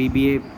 BBA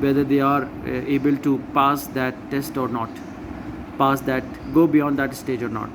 whether they are able to pass that test or not, go beyond that stage or not.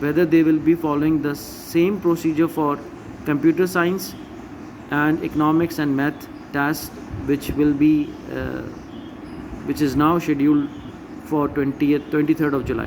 whether they will be following the same procedure for computer science and economics and math test, which will be which is now scheduled for 23rd of July.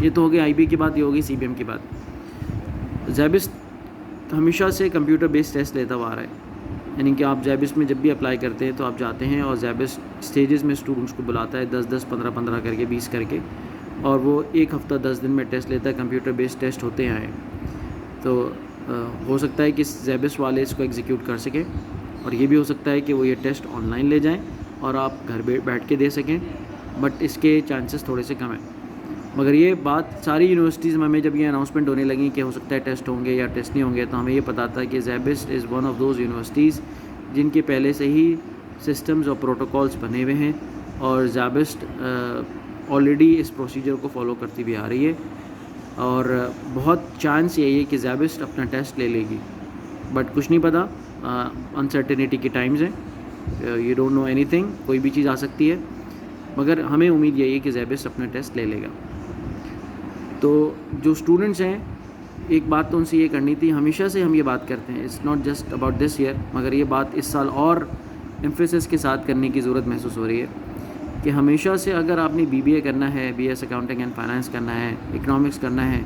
یہ تو ہو گئی IBA کی بات، یہ ہوگی CBM کی بات. زیبسٹ ہمیشہ سے کمپیوٹر بیس ٹیسٹ لیتا ہوا آ رہا ہے. یعنی کہ آپ زیبسٹ میں جب بھی اپلائی کرتے ہیں تو آپ جاتے ہیں اور زیبسٹ اسٹیجز میں اسٹوڈنٹس کو بلاتا ہے 10 15 15 کر کے 20 کر کے, اور وہ ایک ہفتہ 10 دن میں ٹیسٹ لیتا ہے. کمپیوٹر بیس ٹیسٹ ہوتے ہیں. تو ہو سکتا ہے کہ زیبسٹ والے اس کو ایگزیکیوٹ کر سکیں, اور یہ بھی ہو سکتا ہے کہ وہ یہ ٹیسٹ آن لائن لے جائیں اور آپ گھر بیٹھ کے دے سکیں, بٹ اس کے چانسز تھوڑے سے کم ہیں. مگر یہ بات ساری یونیورسٹیز میں ہمیں جب یہ اناؤنسمنٹ ہونے لگیں کہ ہو سکتا ہے ٹیسٹ ہوں گے یا ٹیسٹ نہیں ہوں گے, تو ہمیں یہ پتا تھا کہ SZABIST is one of those universities جن کے پہلے سے ہی سسٹمز اور پروٹوکالز بنے ہوئے ہیں, اور زیبسٹ آلریڈی اس پروسیجر کو فالو کرتی ہوئی آ رہی ہے, اور بہت چانس یہی ہے کہ زیبسٹ اپنا ٹیسٹ لے لے گی, بٹ کچھ نہیں پتہ. انسرٹینٹی کے ٹائمز ہیں, you don't know anything, کوئی بھی چیز آ سکتی ہے, مگر ہمیں امید یہی ہے کہ زیبسٹ اپنا ٹیسٹ لے لے گا. تو جو اسٹوڈنٹس ہیں, ایک بات تو ان سے یہ کرنی تھی, ہمیشہ سے ہم یہ بات کرتے ہیں, it's not just about this year, مگر یہ بات اس سال اور ایمفیسس کے ساتھ کرنے کی ضرورت محسوس ہو رہی ہے کہ ہمیشہ سے اگر آپ نے BBA کرنا ہے, BS اکاؤنٹنگ اینڈ فائنانس کرنا ہے, اکنامکس کرنا ہے,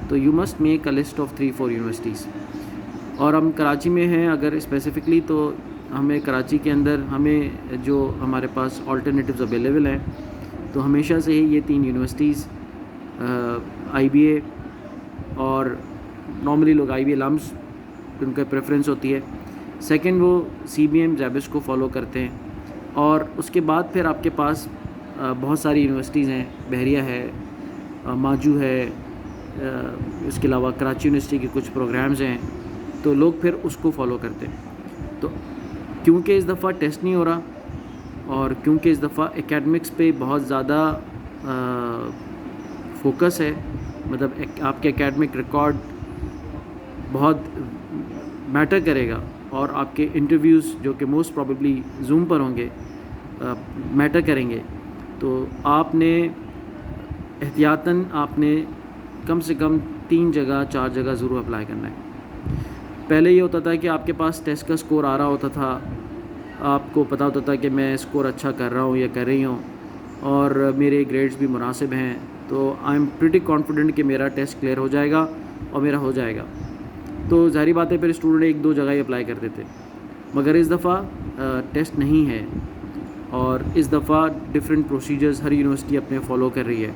تو you must make a list of 3-4 universities. اور ہم کراچی میں ہیں اگر اسپیسیفکلی, تو ہمیں کراچی کے اندر ہمیں جو ہمارے پاس آلٹرنیٹیوز اویلیبل ہیں, تو ہمیشہ سے ہی یہ 3 یونیورسٹیز IBA, اور نارملی لوگ IBA لمس ان کا پریفرنس ہوتی ہے. سیکنڈ وہ CBM زیبسٹ کو فالو کرتے ہیں, اور اس کے بعد پھر آپ کے پاس بہت ساری یونیورسٹیز ہیں, بحریہ ہے, ماجو ہے, اس کے علاوہ کراچی یونیورسٹی کے کچھ پروگرامز ہیں, تو لوگ پھر اس کو فالو کرتے ہیں. تو کیونکہ اس دفعہ ٹیسٹ نہیں ہو رہا, اور کیونکہ اس دفعہ اکیڈمکس پہ بہت زیادہ فوکس ہے, مطلب آپ کے اکیڈمک ریکارڈ بہت میٹر کرے گا, اور آپ کے انٹرویوز جو کہ موسٹ پروبیبلی زوم پر ہوں گے میٹر کریں گے, تو آپ نے احتیاطاً آپ نے کم سے کم 3 جگہ 4 جگہ ضرور اپلائی کرنا ہے. پہلے یہ ہوتا تھا کہ آپ کے پاس ٹیسٹ کا سکور آ رہا ہوتا تھا, آپ کو پتہ ہوتا تھا کہ میں سکور اچھا کر رہا ہوں یا کر رہی ہوں, اور میرے گریڈز بھی مناسب ہیں, تو آئی ایم پریٹی کانفیڈنٹ کہ میرا ٹیسٹ کلیئر ہو جائے گا اور میرا ہو جائے گا. تو ظاہری بات ہے پھر اسٹوڈنٹ 1-2 جگہ ہی اپلائی کرتے تھے. مگر اس دفعہ ٹیسٹ نہیں ہے, اور اس دفعہ ڈفرینٹ پروسیجرز ہر یونیورسٹی اپنے فالو کر رہی ہے.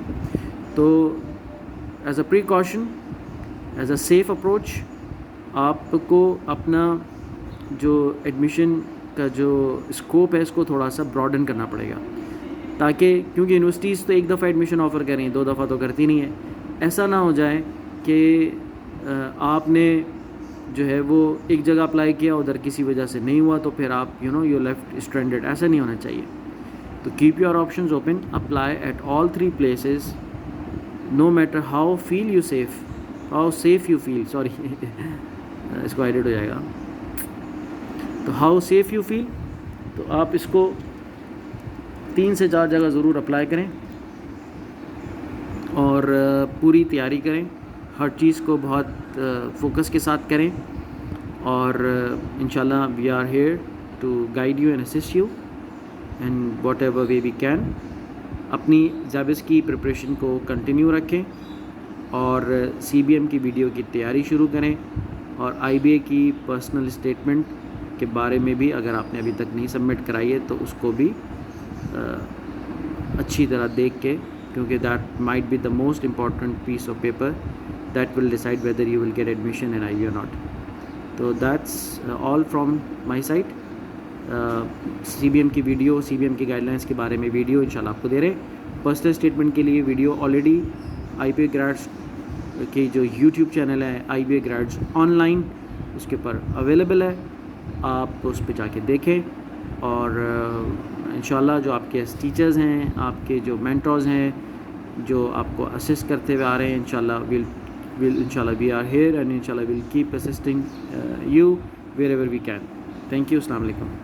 تو as a precaution, as a safe approach, آپ کو اپنا جو ایڈمیشن کا جو اسکوپ ہے اس کو تھوڑا سا براڈن کرنا پڑے گا, تاکہ کیونکہ یونیورسٹیز تو ایک دفعہ ایڈمیشن آفر کریں, 2 دفعہ تو کرتی نہیں ہے. ایسا نہ ہو جائے کہ آپ نے جو ہے وہ ایک جگہ اپلائی کیا, ادھر کسی وجہ سے نہیں ہوا, تو پھر آپ یو لیفٹ اسٹرینڈڈ. ایسا نہیں ہونا چاہیے. تو keep your options open, apply at all 3 places, no matter how safe you feel, sorry اس کو ایڈٹ ہو جائے گا, تو ہاؤ سیف یو فیل, تو آپ اس کو 3 سے 4 جگہ ضرور اپلائی کریں, اور پوری تیاری کریں, ہر چیز کو بہت فوکس کے ساتھ کریں, اور انشاءاللہ we are here to guide you and assist you and whatever way we can. اپنی زیبسٹ کی پریپریشن کو کنٹینیو رکھیں, اور CBM کی ویڈیو کی تیاری شروع کریں, اور IBA کی پرسنل اسٹیٹمنٹ کے بارے میں بھی اگر آپ نے ابھی تک نہیں سبمٹ کرائی ہے تو اس کو بھی اچھی طرح دیکھ کے, کیونکہ that might be the most important piece of paper that will decide whether you will get admission in IBA or not. تو that's all from my side. CBM کی ویڈیو, CBM کی گائیڈ لائنس کے بارے میں video انشاءاللہ آپ کو دے رہے ہیں. پرسنل اسٹیٹمنٹ کے لیے ویڈیو آلریڈی IBA گریڈس کی جو YouTube چینل ہے IBA گریڈس آن لائن, اس کے اوپر اویلیبل ہے, آپ اس پہ جا کے دیکھیں. اور انشاءاللہ جو آپ کے ٹیچرز ہیں, آپ کے جو مینٹورز ہیں, جو آپ کو اسسٹ کرتے ہوئے آ رہے ہیں, انشاءاللہ انشاءاللہ وی آر ہیئر, اینڈ انشاءاللہ we'll keep assisting you wherever we can. Thank you. السلام علیکم.